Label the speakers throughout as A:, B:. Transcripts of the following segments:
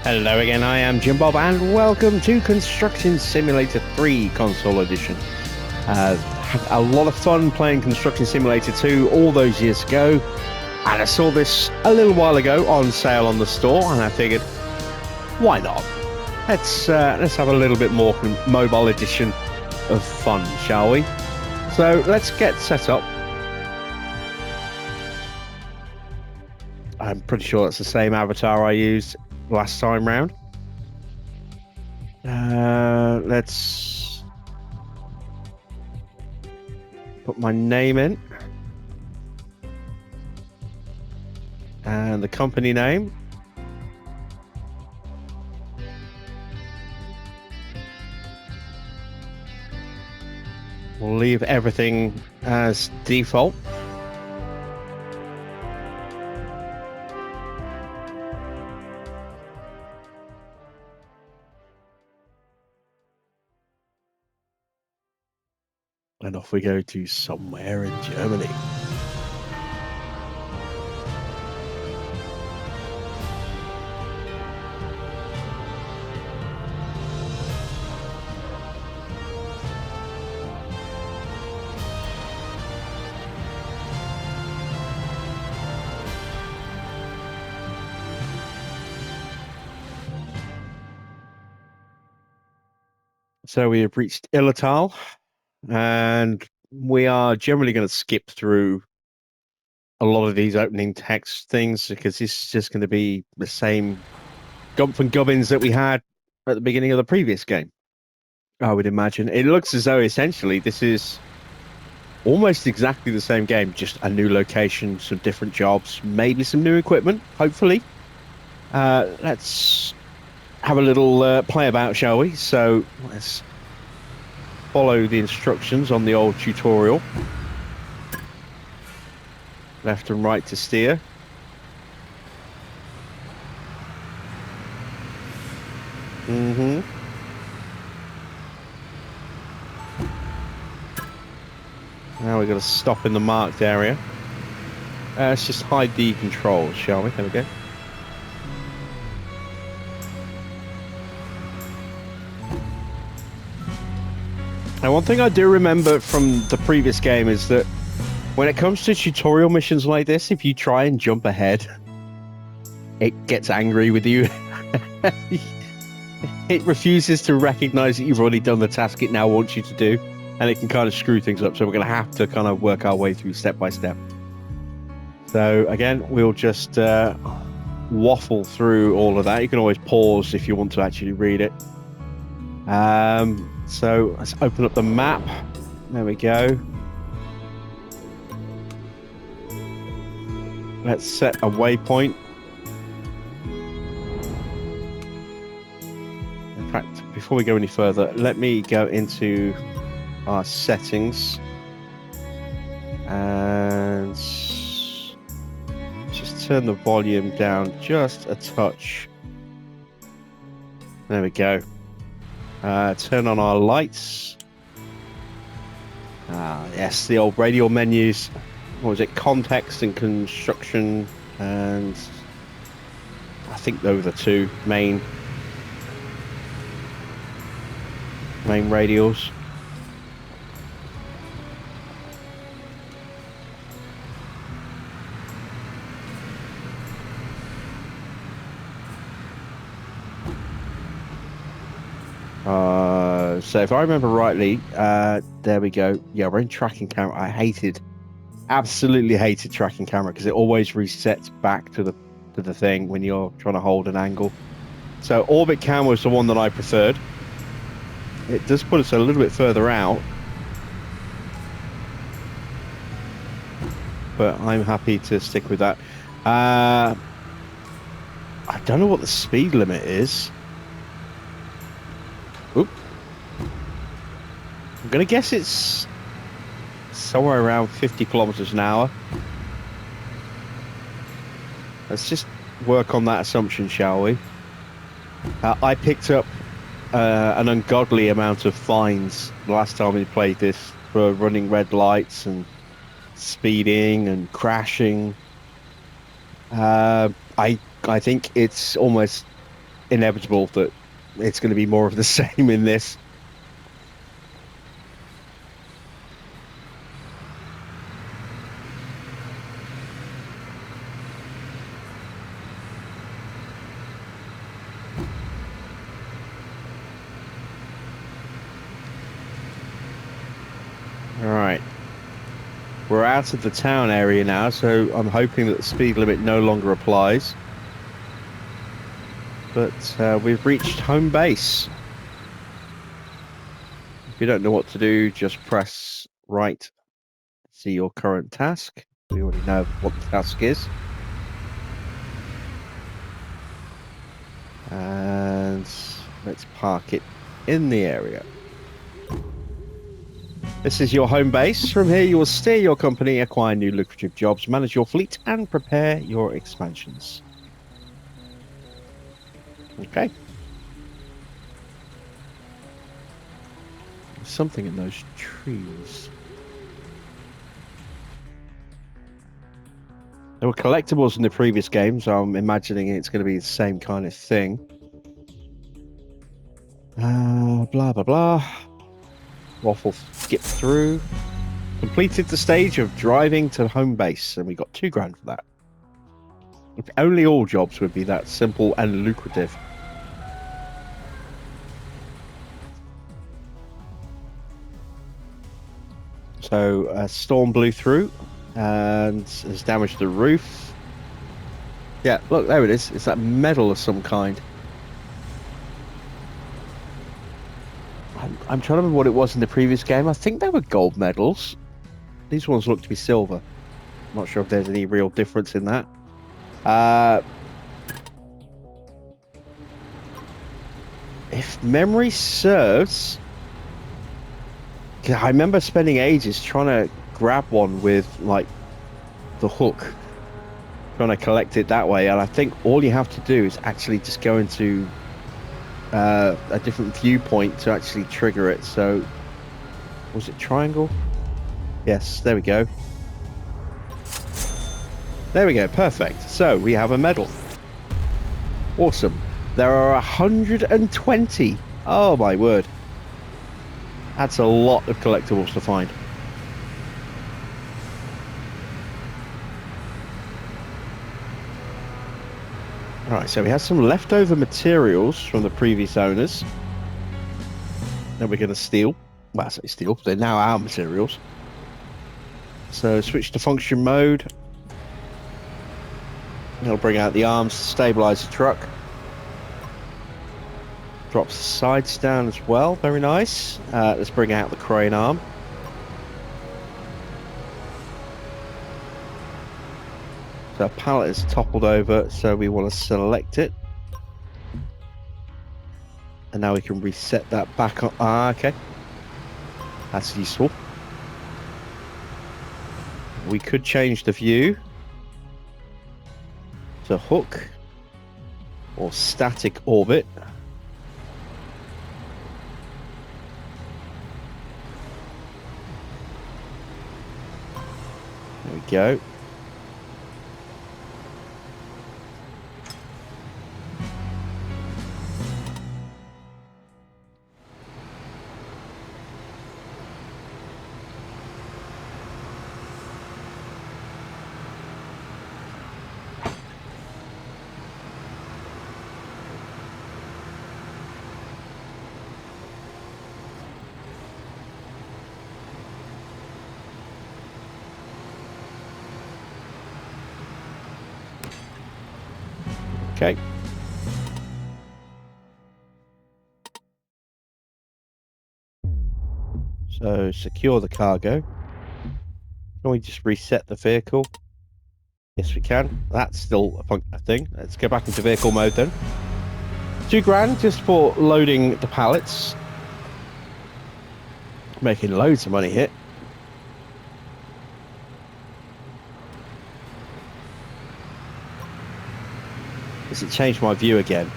A: Hello again, I am Jim Bob, and welcome to Construction Simulator 3 Console Edition. Had a lot of fun playing Construction Simulator 2 all those years ago, and I saw this a little while ago on sale on the store, and I figured, why not? Let's have a little bit more mobile edition of fun, shall we? So let's get set up. I'm pretty sure it's the same avatar I used last time round. Let's put my name in and the company name. We'll leave everything as default. And off we go to somewhere in Germany. So we have reached Illertal, and we are generally going to skip through a lot of these opening text things because this is just going to be the same Gumph and Gubbins that we had at the beginning of the previous game, I would imagine. It looks as though essentially this is almost exactly the same game, just a new location, some different jobs, maybe some new equipment, hopefully. Let's have a little play about, shall we? So let's follow the instructions on the old tutorial. Left and right to steer. Now we've got to stop in the marked area. Let's just hide the controls, shall we? There we go. Now, one thing I do remember from the previous game is that when it comes to tutorial missions like this, if you try and jump ahead, it gets angry with you. It refuses to recognize that you've already done the task it now wants you to do, and it can kind of screw things up. So we're going to have to kind of work our way through step by step. So again, we'll just waffle through all of that. You can always pause if you want to actually read it. So let's open up the map. There we go. Let's set a waypoint. In fact, before we go any further, let me go into our settings and just turn the volume down just a touch. There we go. Turn on our lights. Yes, the old radial menus. What was it? Context and construction, and I think those are the two main radials. So if I remember rightly, there we go. Yeah, we're in tracking camera. I absolutely hated tracking camera because it always resets back to the thing when you're trying to hold an angle. So orbit cam was the one that I preferred. It does put us a little bit further out, but I'm happy to stick with that. I don't know what the speed limit is. Oop. I'm going to guess it's somewhere around 50 kilometers an hour. Let's just work on that assumption, shall we? I picked up an ungodly amount of fines the last time we played this for running red lights and speeding and crashing. I think it's inevitable that it's going to be more of the same in this. All right. We're out of the town area now, so I'm hoping that the speed limit no longer applies. But we've reached home base. If you don't know what to do, just press right. See your current task. We already know what the task is. And let's park it in the area. This is your home base. From here, you will steer your company, acquire new lucrative jobs, manage your fleet, and prepare your expansions. Okay. There's something in those trees. There were collectibles in the previous game, so I'm imagining it's going to be the same kind of thing. Blah, blah, blah. Waffle skip through. Completed the stage of driving to home base, and we got £2,000 for that. If only all jobs would be that simple and lucrative. So a storm blew through and has damaged the roof. Yeah, look, there it is. It's that medal of some kind. I'm trying to remember what it was in the previous game. I think they were gold medals. These ones look to be silver. I'm not sure if there's any real difference in that. If memory serves, I remember spending ages trying to grab one with like the hook, trying to collect it that way, and I think all you have to do is actually just go into a different viewpoint to actually trigger it. So was it triangle? Yes, there we go. There we go, perfect. So we have a medal. Awesome. There are 120. Oh my word. That's a lot of collectibles to find. Alright, so we have some leftover materials from the previous owners that we're going to steal. Well, I say steal, they're now our materials. So switch to function mode. It'll bring out the arms to stabilize the truck. Drops the sides down as well, very nice. Let's bring out the crane arm. So our pallet is toppled over, so we want to select it. And now we can reset that back up. Ah, okay. That's useful. We could change the view to hook or static orbit. There we go. Okay. So secure the cargo. Can we just reset the vehicle? Yes, we can. That's still a thing. Let's go back into vehicle mode then. £2,000 just for loading the pallets. Making loads of money here. Does it change my view again?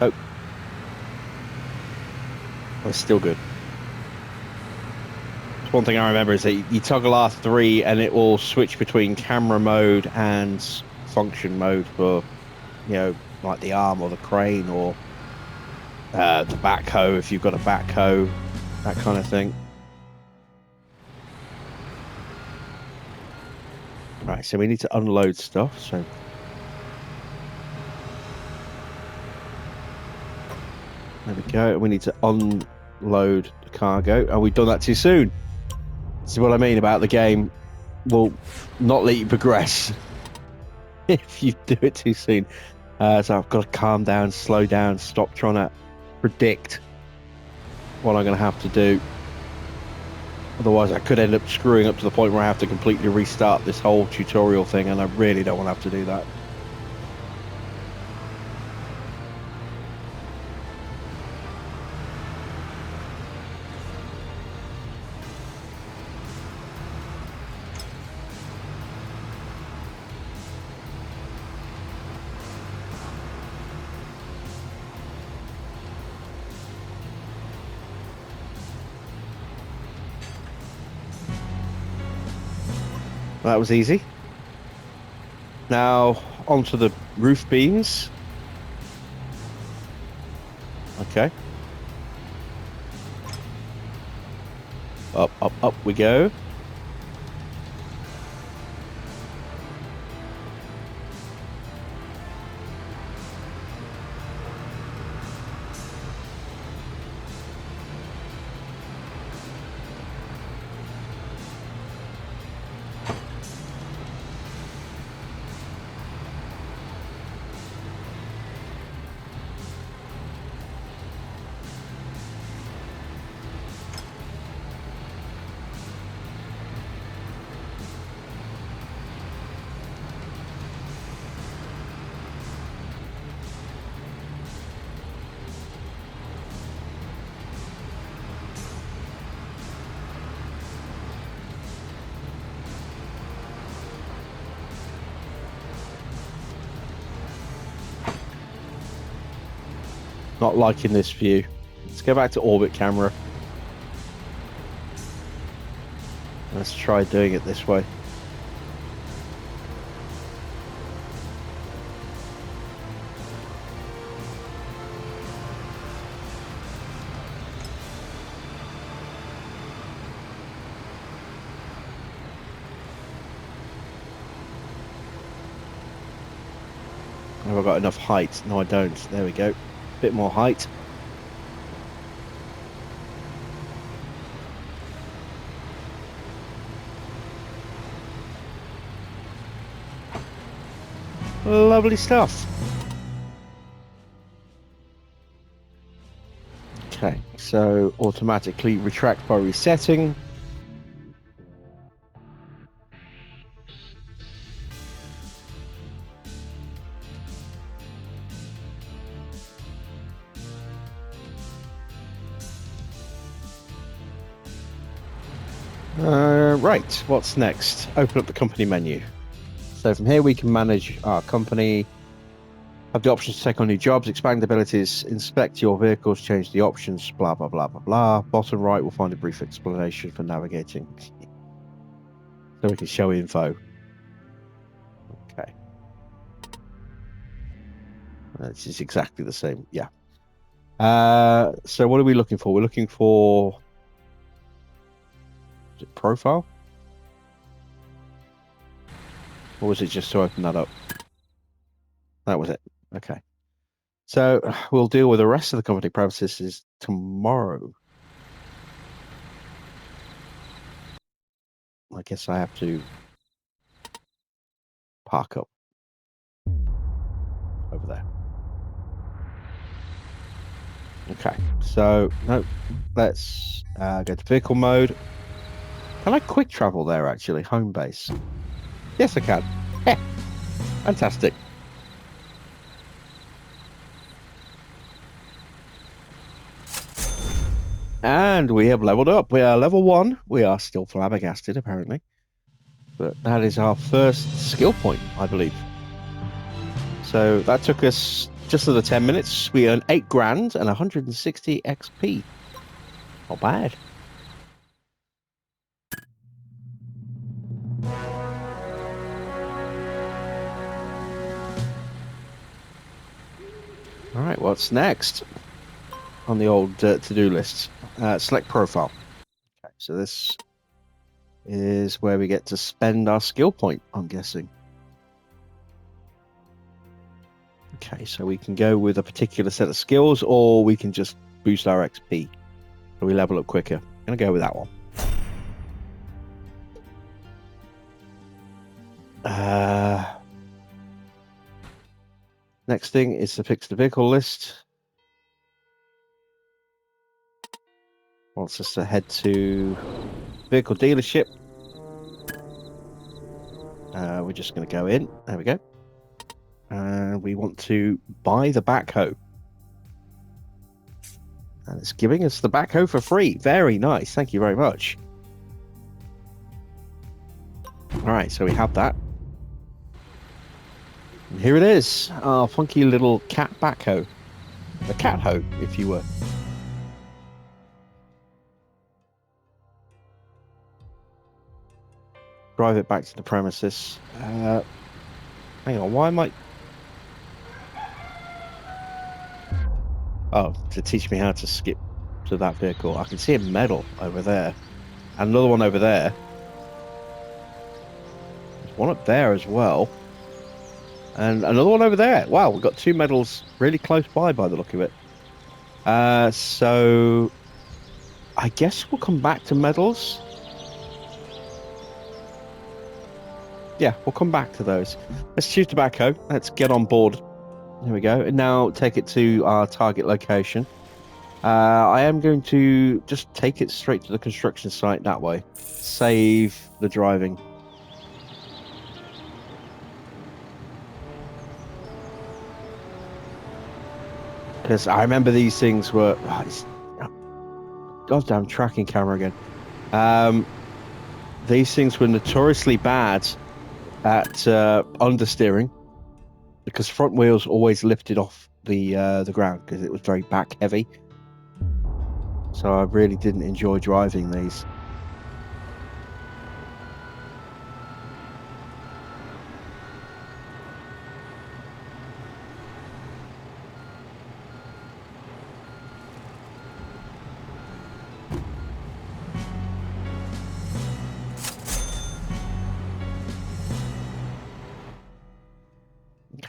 A: Oh. That's still good. One thing I remember is that you toggle R3 and it will switch between camera mode and function mode for, like the arm or the crane or the backhoe if you've got a backhoe, that kind of thing. Right, so we need to unload stuff. So there we go. We need to unload the cargo. Oh, we've done that too soon. This is what I mean about the game will not let you progress if you do it too soon. So I've got to calm down, slow down, stop trying to predict what I'm going to have to do. Otherwise, I could end up screwing up to the point where I have to completely restart this whole tutorial thing, and I really don't want to have to do that. That was easy. Now, onto the roof beams. Okay. Up, up, up we go. Not liking this view. Let's go back to orbit camera. Let's try doing it this way. Have I got enough height? No, I don't. There we go. Bit more height. Lovely stuff. Okay, so automatically retract by resetting. Right, what's next? Open up the company menu. So from here we can manage our company, have the options to take on new jobs, expand abilities, inspect your vehicles, change the options, blah, blah, blah, blah, blah. Bottom right, we'll find a brief explanation for navigating. So we can show info. Okay. This is exactly the same, yeah. So what are we looking for? We're looking for... Is it profile? Or was it just to open that up? That was it. Okay. So we'll deal with the rest of the company processes tomorrow. I guess I have to park up over there. Okay, so no, let's go to vehicle mode. Can I quick travel there actually? Home base. Yes, I can. Fantastic. And we have leveled up. We are level 1. We are still flabbergasted, apparently. But that is our first skill point, I believe. So that took us just under 10 minutes. We earned 8 grand and 160 XP. Not bad. what's next on the old to-do list? Select profile. Okay, so this is where we get to spend our skill point, I'm guessing. Okay, so we can go with a particular set of skills, or we can just boost our XP so we level up quicker. I'm going to go with that one. Next thing is to fix the vehicle list. Wants us to head to vehicle dealership. We're just going to go in. There we go. And we want to buy the backhoe. And it's giving us the backhoe for free. Very nice. Thank you very much. All right, so we have that. And here it is. Our funky little cat backhoe. A cat hoe, if you were. Drive it back to the premises. Hang on, why am I... Oh, to teach me how to skip to that vehicle. I can see a medal over there. And another one over there. There's one up there as well. And another one over there. Wow, we've got 2 medals really close by the look of it. So... I guess we'll come back to medals. Yeah, we'll come back to those. Let's choose tobacco. Let's get on board. There we go. And now take it to our target location. I am going to just take it straight to the construction site that way. Save the driving. Because I remember these things were... goddamn tracking camera again. These things were notoriously bad at understeering, because front wheels always lifted off the ground because it was very back heavy. So I really didn't enjoy driving these.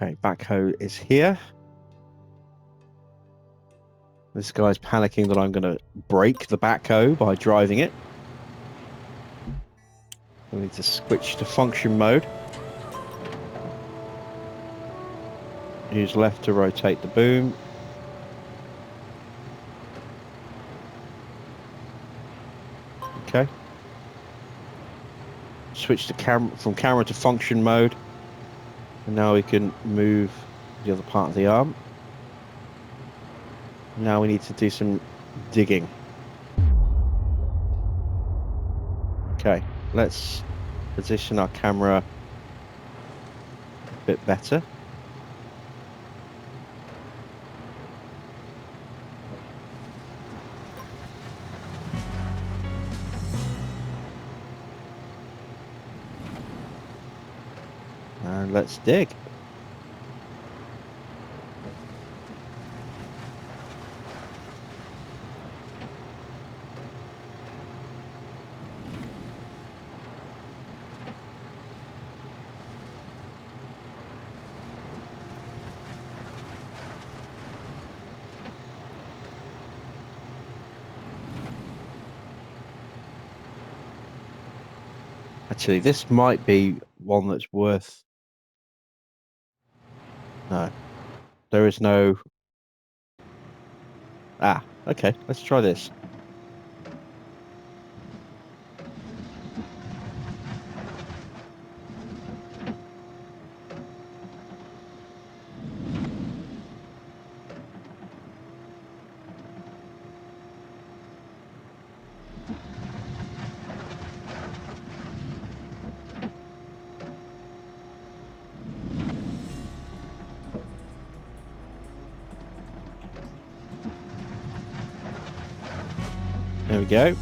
A: Okay, backhoe is here. This guy's panicking that I'm going to break the backhoe by driving it. We need to switch to function mode. Use left to rotate the boom. Okay. Switch to from camera to function mode. And now we can move the other part of the arm. Now we need to do some digging. Okay, let's position our camera a bit better. And let's dig. Actually, this might be one that's worth... No. There is no... Ah, okay. Let's try this. There we go.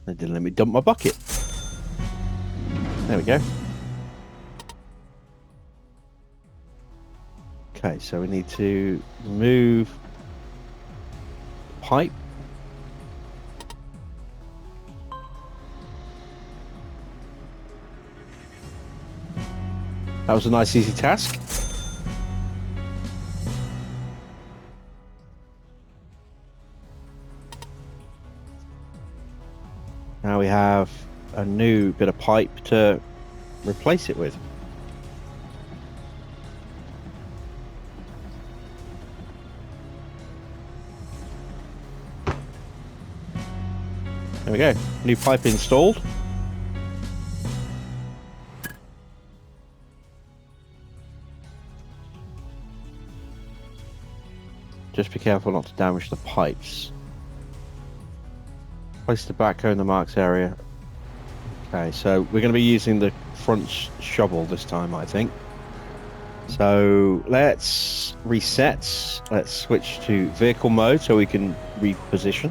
A: They didn't let me dump my bucket. There we go. Okay, so we need to move the pipe. That was a nice easy task. Now we have a new bit of pipe to replace it with. There we go. New pipe installed. Just be careful not to damage the pipes. Place the backhoe in the marks area. Okay, so we're going to be using the front shovel this time, I think. So let's reset. Let's switch to vehicle mode so we can reposition.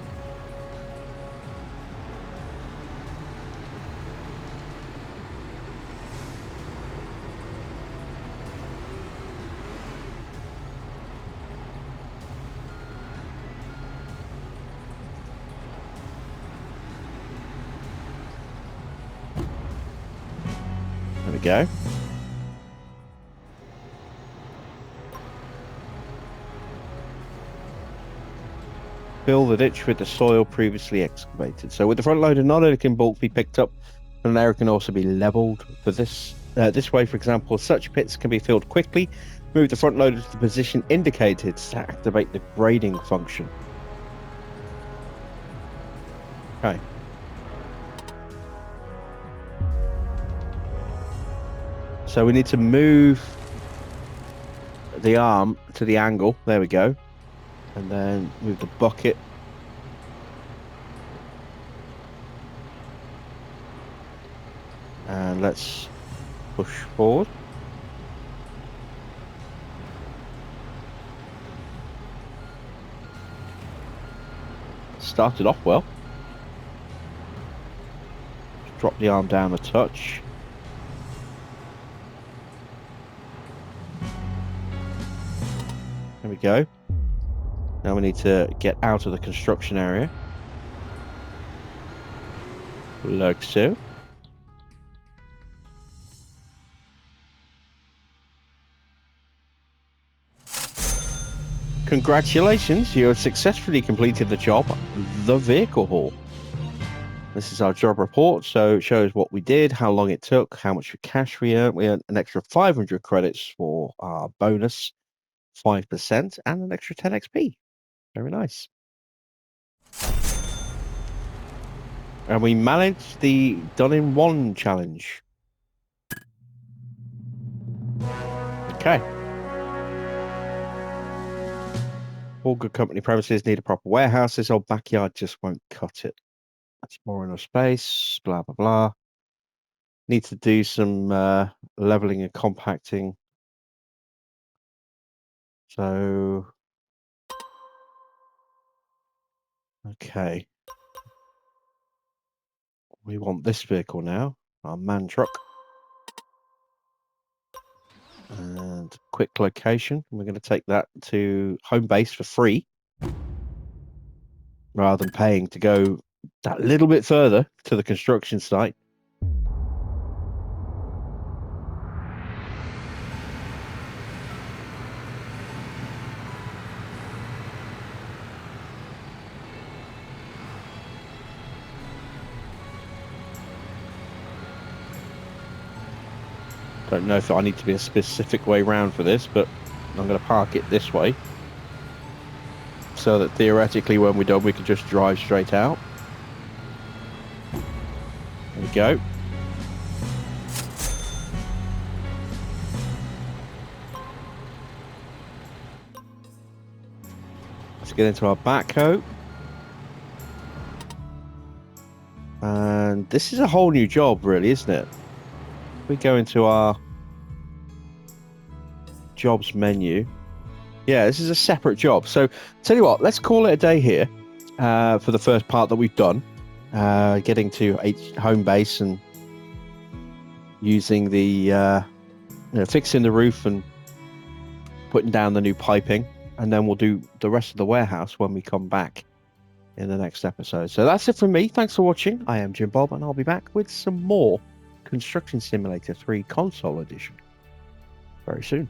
A: There we go. Fill the ditch with the soil previously excavated. So with the front loader, not only can bulk be picked up, but an area can also be leveled. For this way, for example, such pits can be filled quickly. Move the front loader to the position indicated to activate the grading function. Okay. So we need to move the arm to the angle. There we go. And then move the bucket. And let's push forward. Started off well. Drop the arm down a touch. There we go. Now we need to get out of the construction area. Like so. Congratulations, you have successfully completed the job, the vehicle haul. This is our job report, so it shows what we did, how long it took, how much cash we earned. We earned an extra 500 credits for our bonus, 5%, and an extra 10 XP. Very nice. And we managed the done in one challenge. Okay. All good company premises need a proper warehouse. This old backyard just won't cut it. That's more enough space, blah, blah, blah. Need to do some leveling and compacting. So, okay. We want this vehicle now, our man truck. And quick location. We're going to take that to home base for free, rather than paying to go that little bit further to the construction site. Don't know if I need to be a specific way round for this, but I'm going to park it this way so that theoretically when we're done we can just drive straight out. There we go. Let's get into our backhoe. And this is a whole new job really, isn't it? We go into our jobs menu. Yeah, this is a separate job. So tell you what, let's call it a day here for the first part that we've done. Getting to home base and using the fixing the roof and putting down the new piping, and then we'll do the rest of the warehouse when we come back in the next episode. So that's it from me. Thanks for watching. I am Jim Bob, and I'll be back with some more Construction Simulator 3 Console Edition very soon.